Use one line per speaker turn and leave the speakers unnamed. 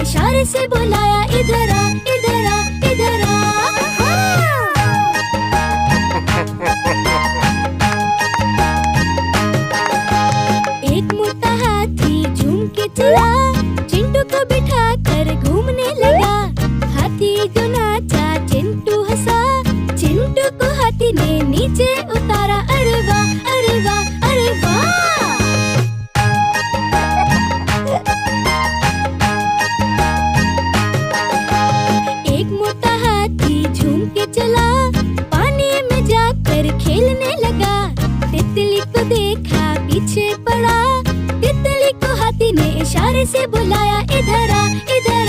इशारे से बुलाया, इधर आ, इधर आ, इधर आ। एक मोटा हाथी झूम के चला, चिंटू को बिठा कर घूमने लगा। हाथी जो नाचा चिंटू हंसा, चिंटू को हाथी ने नीचे उतारा। अरे वाह, अरे वाह, अरे वाह। एक मोटा हाथी झूम के चला, पानी में जाकर खेलने लगा। तितली को देखा पीछे पड़ा, तितली को हाथी ने इशारे से बुलाया, इधर आ, इधर